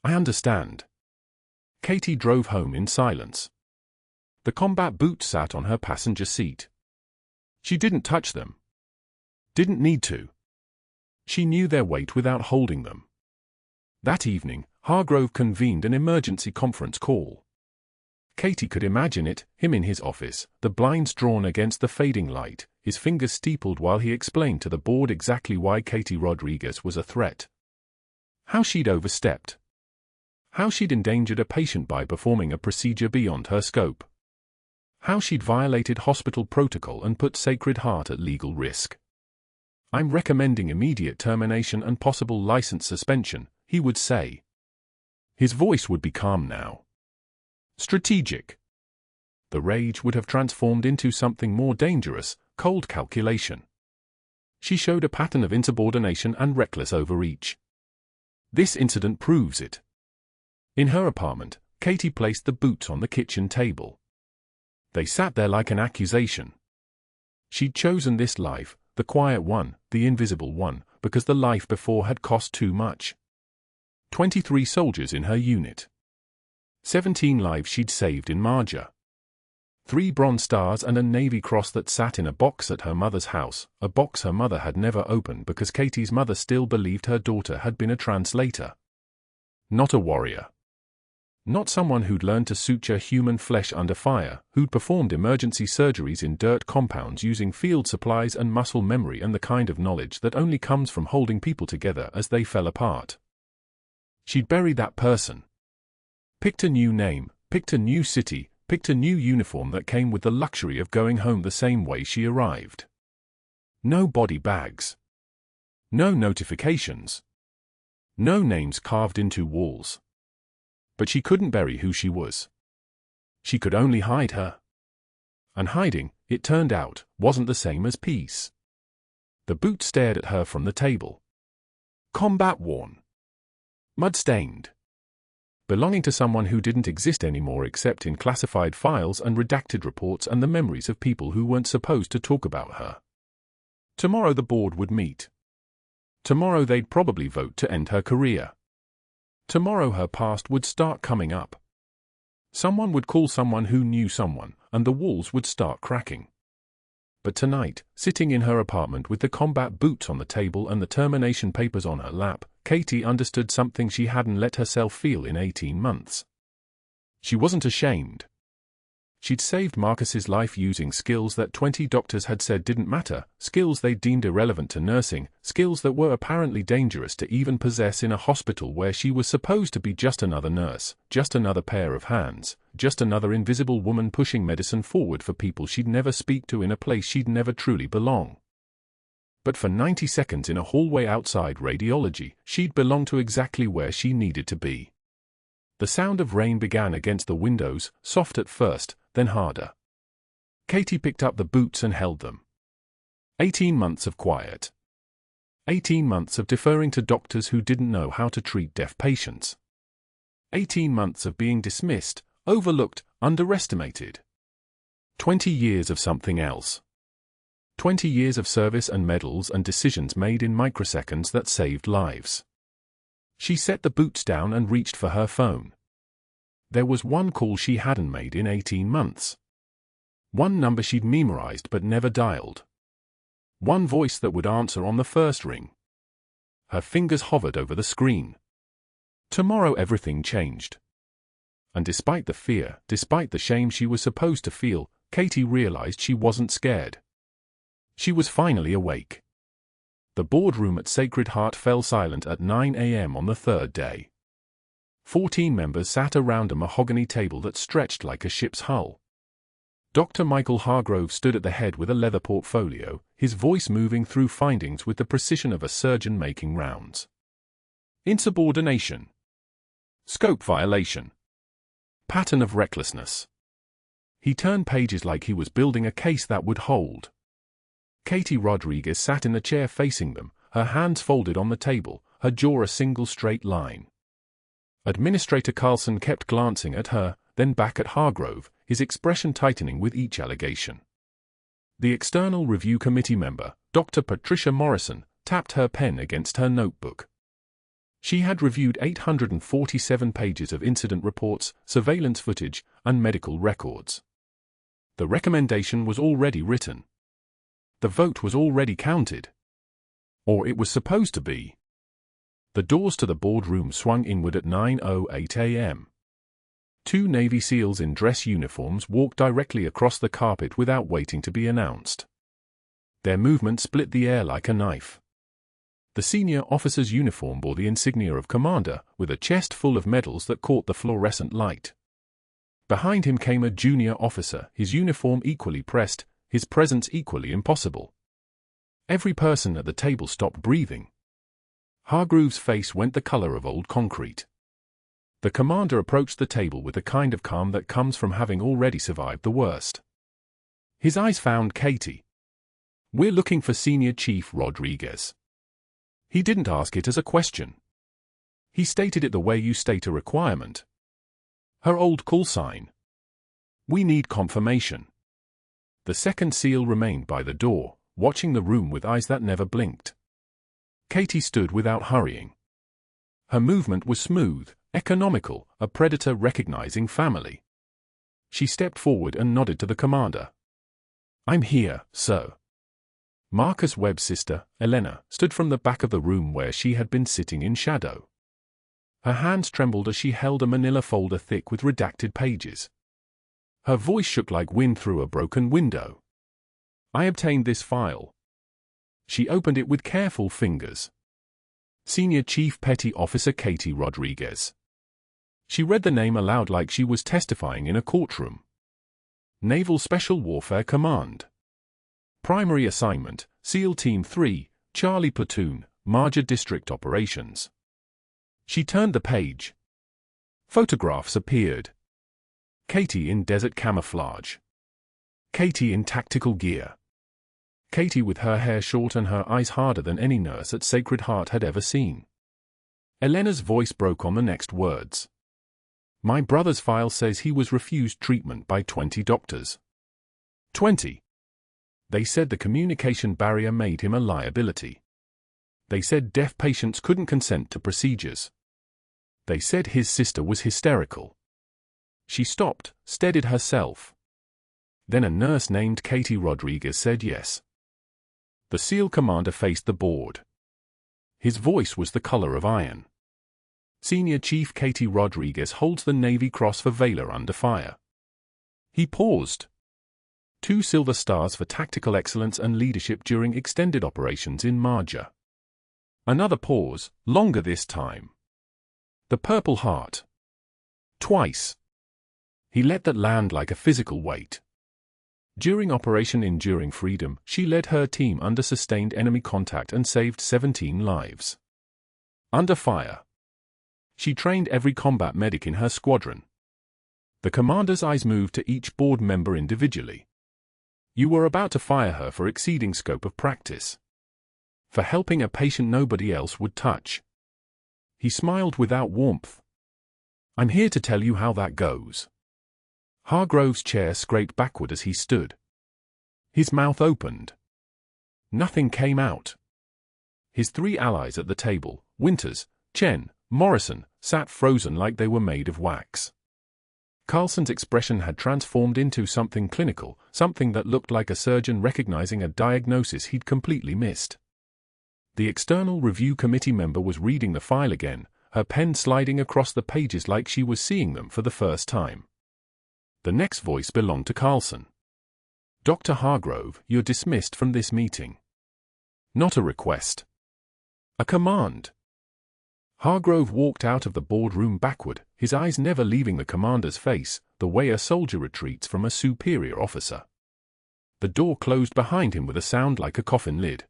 "I understand." Katie drove home in silence. The combat boots sat on her passenger seat. She didn't touch them. Didn't need to. She knew their weight without holding them. That evening, Hargrove convened an emergency conference call. Katie could imagine it, him in his office, the blinds drawn against the fading light, his fingers steepled while he explained to the board exactly why Katie Rodriguez was a threat. How she'd overstepped. How she'd endangered a patient by performing a procedure beyond her scope. How she'd violated hospital protocol and put Sacred Heart at legal risk. "I'm recommending immediate termination and possible license suspension," he would say. His voice would be calm now. Strategic. The rage would have transformed into something more dangerous, cold calculation. She showed a pattern of insubordination and reckless overreach. This incident proves it. In her apartment, Katie placed the boots on the kitchen table. They sat there like an accusation. She'd chosen this life, the quiet one, the invisible one, because the life before had cost too much. 23 soldiers in her unit. 17 lives she'd saved in Marjah. 3 Bronze Stars and a Navy Cross that sat in a box at her mother's house, a box her mother had never opened because Katie's mother still believed her daughter had been a translator. Not a warrior. Not someone who'd learned to suture human flesh under fire, who'd performed emergency surgeries in dirt compounds using field supplies and muscle memory and the kind of knowledge that only comes from holding people together as they fell apart. She'd buried that person. Picked a new name, picked a new city, picked a new uniform that came with the luxury of going home the same way she arrived. No body bags. No notifications. No names carved into walls. But she couldn't bury who she was. She could only hide her. And hiding, it turned out, wasn't the same as peace. The boot stared at her from the table. Combat worn. Mud-stained. Belonging to someone who didn't exist anymore except in classified files and redacted reports and the memories of people who weren't supposed to talk about her. Tomorrow the board would meet. Tomorrow they'd probably vote to end her career. Tomorrow her past would start coming up. Someone would call someone who knew someone, and the walls would start cracking. But tonight, sitting in her apartment with the combat boots on the table and the termination papers on her lap, Katie understood something she hadn't let herself feel in 18 months. She wasn't ashamed. she'd saved Marcus's life using skills that 20 doctors had said didn't matter, skills they deemed irrelevant to nursing, skills that were apparently dangerous to even possess in a hospital where she was supposed to be just another nurse, just another pair of hands, just another invisible woman pushing medicine forward for people she'd never speak to in a place she'd never truly belong. But for 90 seconds in a hallway outside radiology, she'd belonged to exactly where she needed to be. The sound of rain began against the windows, soft at first, then harder. Katie picked up the boots and held them. 18 months of quiet. 18 months of deferring to doctors who didn't know how to treat deaf patients. 18 months of being dismissed, overlooked, underestimated. 20 years of something else. 20 years of service and medals and decisions made in microseconds that saved lives. She set the boots down and reached for her phone. There was one call she hadn't made in 18 months. One number she'd memorized but never dialed. One voice that would answer on the first ring. Her fingers hovered over the screen. Tomorrow everything changed. And despite the fear, despite the shame she was supposed to feel, Katie realized she wasn't scared. She was finally awake. The boardroom at Sacred Heart fell silent at 9 a.m. on the third day. 14 members sat around a mahogany table that stretched like a ship's hull. Dr. Michael Hargrove stood at the head with a leather portfolio, his voice moving through findings with the precision of a surgeon making rounds. Insubordination. Scope violation. Pattern of recklessness. He turned pages like he was building a case that would hold. Katie Rodriguez sat in the chair facing them, her hands folded on the table, her jaw a single straight line. Administrator Carlson kept glancing at her, then back at Hargrove, his expression tightening with each allegation. The External Review Committee member, Dr. Patricia Morrison, tapped her pen against her notebook. She had reviewed 847 pages of incident reports, surveillance footage, and medical records. The recommendation was already written. The vote was already counted. Or it was supposed to be. The doors to the boardroom swung inward at 9:08 a.m. 2 Navy SEALs in dress uniforms walked directly across the carpet without waiting to be announced. Their movement split the air like a knife. The senior officer's uniform bore the insignia of commander, with a chest full of medals that caught the fluorescent light. Behind him came a junior officer, his uniform equally pressed, his presence equally impossible. Every person at the table stopped breathing. Hargrove's face went the color of old concrete. The commander approached the table with the kind of calm that comes from having already survived the worst. His eyes found Katie. "We're looking for Senior Chief Rodriguez." He didn't ask it as a question. He stated it the way you state a requirement. Her old call sign. "We need confirmation." The second SEAL remained by the door, watching the room with eyes that never blinked. Katie stood without hurrying. Her movement was smooth, economical, a predator recognizing family. She stepped forward and nodded to the commander. "I'm here, sir." Marcus Webb's sister, Elena, stood from the back of the room where she had been sitting in shadow. Her hands trembled as she held a manila folder thick with redacted pages. Her voice shook like wind through a broken window. "I obtained this file." She opened it with careful fingers. Senior Chief Petty Officer Katie Rodriguez. She read the name aloud like she was testifying in a courtroom. Naval Special Warfare Command. Primary assignment, SEAL Team 3, Charlie Platoon, Marjah District Operations. She turned the page. Photographs appeared. Katie in desert camouflage. Katie in tactical gear. Katie with her hair short and her eyes harder than any nurse at Sacred Heart had ever seen. Elena's voice broke on the next words. "My brother's file says he was refused treatment by 20 doctors. 20. They said the communication barrier made him a liability. They said deaf patients couldn't consent to procedures. They said his sister was hysterical." She stopped, steadied herself. Then a nurse named Katie Rodriguez said yes. The SEAL commander faced the board. His voice was the color of iron. "Senior Chief Katie Rodriguez holds the Navy Cross for valor under fire. He paused. 2 silver stars for tactical excellence and leadership during extended operations in Marjah. Another pause, longer this time. The Purple Heart. Twice. He let that land like a physical weight. During Operation Enduring Freedom, she led her team under sustained enemy contact and saved 17 lives. Under fire. She trained every combat medic in her squadron. The commander's eyes moved to each board member individually. You were about to fire her for exceeding scope of practice. For helping a patient nobody else would touch. He smiled without warmth. I'm here to tell you how that goes. Hargrove's chair scraped backward as he stood. His mouth opened. Nothing came out. His 3 allies at the table, Winters, Chen, Morrison, sat frozen like they were made of wax. Carlson's expression had transformed into something clinical, something that looked like a surgeon recognizing a diagnosis he'd completely missed. The external review committee member was reading the file again, her pen sliding across the pages like she was seeing them for the first time. The next voice belonged to Carlson. Dr. Hargrove, you're dismissed from this meeting. Not a request. A command. Hargrove walked out of the boardroom backward, his eyes never leaving the commander's face, the way a soldier retreats from a superior officer. The door closed behind him with a sound like a coffin lid.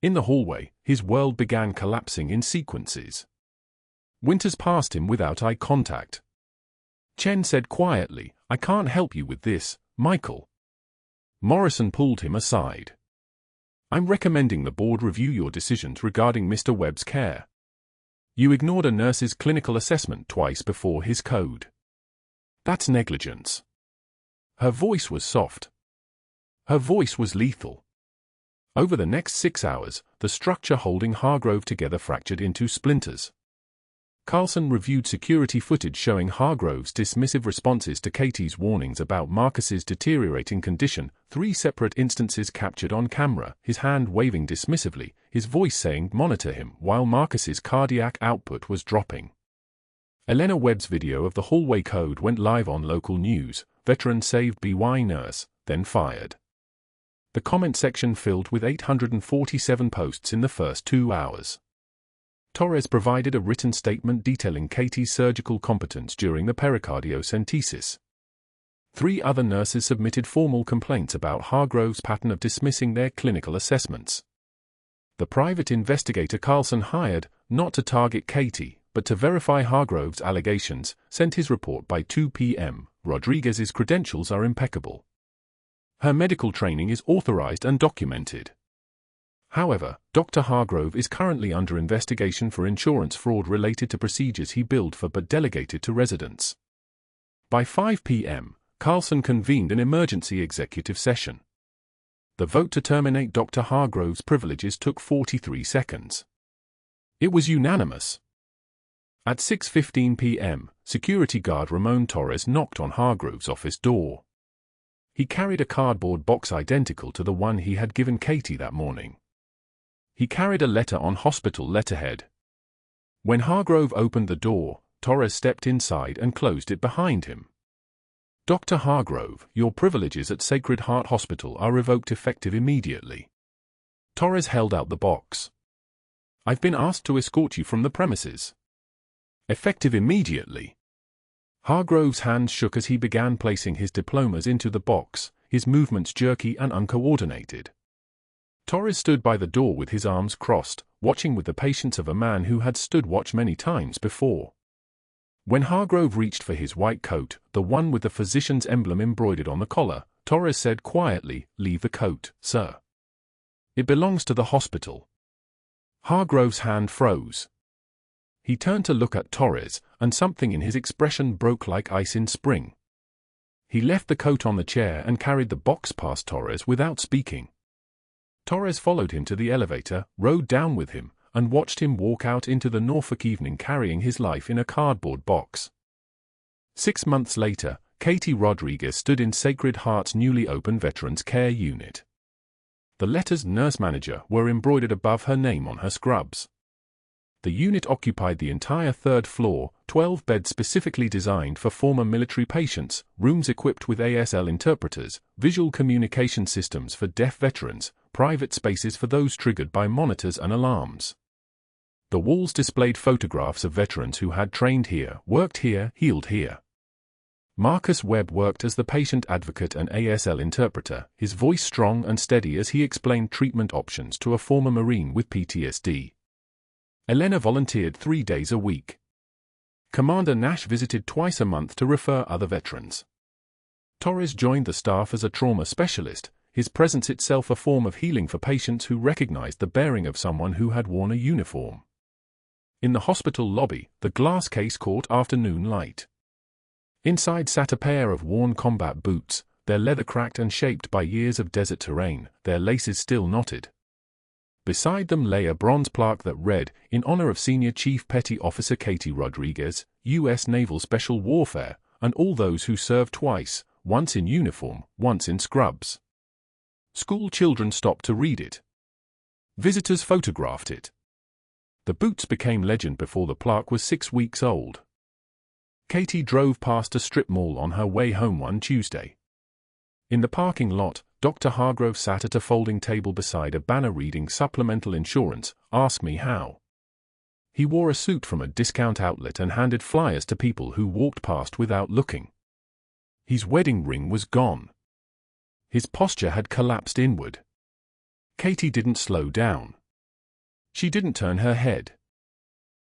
In the hallway, his world began collapsing in sequences. Winters passed him without eye contact. Chen said quietly, I can't help you with this, Michael. Morrison pulled him aside. I'm recommending the board review your decisions regarding Mr. Webb's care. You ignored a nurse's clinical assessment twice before his code. That's negligence. Her voice was soft. Her voice was lethal. Over the next 6 hours, the structure holding Hargrove together fractured into splinters. Carlson reviewed security footage showing Hargrove's dismissive responses to Katie's warnings about Marcus's deteriorating condition, 3 separate instances captured on camera, his hand waving dismissively, his voice saying monitor him while Marcus's cardiac output was dropping. Elena Webb's video of the hallway code went live on local news, veteran saved BY nurse, then fired. The comment section filled with 847 posts in the first 2 hours. Torres provided a written statement detailing Katie's surgical competence during the pericardiocentesis. 3 other nurses submitted formal complaints about Hargrove's pattern of dismissing their clinical assessments. The private investigator Carlson hired, not to target Katie, but to verify Hargrove's allegations, sent his report by 2 p.m. Rodriguez's credentials are impeccable. Her medical training is authorized and documented. However, Dr. Hargrove is currently under investigation for insurance fraud related to procedures he billed for but delegated to residents. By 5 p.m., Carlson convened an emergency executive session. The vote to terminate Dr. Hargrove's privileges took 43 seconds. It was unanimous. At 6:15 p.m., security guard Ramon Torres knocked on Hargrove's office door. He carried a cardboard box identical to the one he had given Katie that morning. He carried a letter on hospital letterhead. When Hargrove opened the door, Torres stepped inside and closed it behind him. Dr. Hargrove, your privileges at Sacred Heart Hospital are revoked effective immediately. Torres held out the box. I've been asked to escort you from the premises. Effective immediately. Hargrove's hands shook as he began placing his diplomas into the box, his movements jerky and uncoordinated. Torres stood by the door with his arms crossed, watching with the patience of a man who had stood watch many times before. When Hargrove reached for his white coat, the one with the physician's emblem embroidered on the collar, Torres said quietly, "Leave the coat, sir. It belongs to the hospital." Hargrove's hand froze. He turned to look at Torres, and something in his expression broke like ice in spring. He left the coat on the chair and carried the box past Torres without speaking. Torres followed him to the elevator, rode down with him, and watched him walk out into the Norfolk evening carrying his life in a cardboard box. 6 months later, Katie Rodriguez stood in Sacred Heart's newly opened Veterans Care Unit. The letters "Nurse Manager" were embroidered above her name on her scrubs. The unit occupied the entire third floor, 12 beds specifically designed for former military patients, rooms equipped with ASL interpreters, visual communication systems for deaf veterans, private spaces for those triggered by monitors and alarms. The walls displayed photographs of veterans who had trained here, worked here, healed here. Marcus Webb worked as the patient advocate and ASL interpreter, his voice strong and steady as he explained treatment options to a former Marine with PTSD. Elena volunteered 3 days a week. Commander Nash visited twice a month to refer other veterans. Torres joined the staff as a trauma specialist, his presence itself a form of healing for patients who recognized the bearing of someone who had worn a uniform. In the hospital lobby, the glass case caught afternoon light. Inside sat a pair of worn combat boots, their leather cracked and shaped by years of desert terrain, their laces still knotted. Beside them lay a bronze plaque that read, "In honor of Senior Chief Petty Officer Katie Rodriguez, U.S. Naval Special Warfare, and all those who served twice, once in uniform, once in scrubs." School children stopped to read it. Visitors photographed it. The boots became legend before the plaque was 6 weeks old. Katie drove past a strip mall on her way home one Tuesday. In the parking lot, Dr. Hargrove sat at a folding table beside a banner reading "Supplemental Insurance, Ask Me How." He wore a suit from a discount outlet and handed flyers to people who walked past without looking. His wedding ring was gone. His posture had collapsed inward. Katie didn't slow down. She didn't turn her head.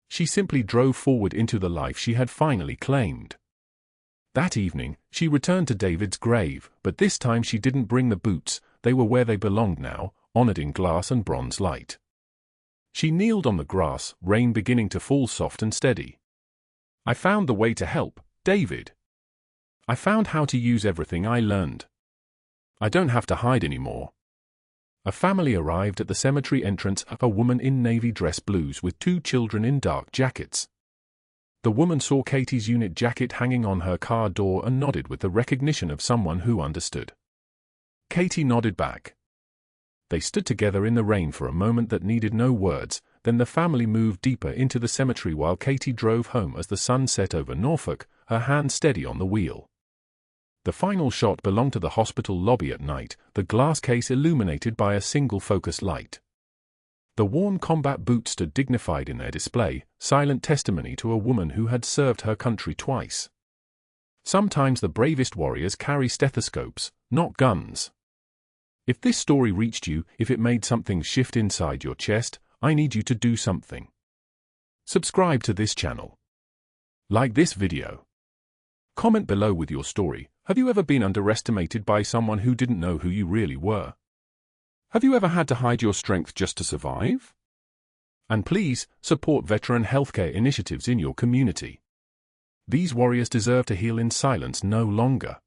She simply drove forward into the life she had finally claimed. That evening, she returned to David's grave, but this time she didn't bring the boots, they were where they belonged now, honored in glass and bronze light. She kneeled on the grass, rain beginning to fall soft and steady. "I found the way to help, David. I found how to use everything I learned. I don't have to hide anymore." A family arrived at the cemetery entrance, a woman in navy dress blues with 2 children in dark jackets. The woman saw Katie's unit jacket hanging on her car door and nodded with the recognition of someone who understood. Katie nodded back. They stood together in the rain for a moment that needed no words, then the family moved deeper into the cemetery while Katie drove home as the sun set over Norfolk, her hand steady on the wheel. The final shot belonged to the hospital lobby at night, the glass case illuminated by a single focus light. The worn combat boots stood dignified in their display, silent testimony to a woman who had served her country twice. Sometimes the bravest warriors carry stethoscopes, not guns. If this story reached you, if it made something shift inside your chest, I need you to do something. Subscribe to this channel. Like this video. Comment below with your story. Have you ever been underestimated by someone who didn't know who you really were? Have you ever had to hide your strength just to survive? And please, support veteran healthcare initiatives in your community. These warriors deserve to heal in silence no longer.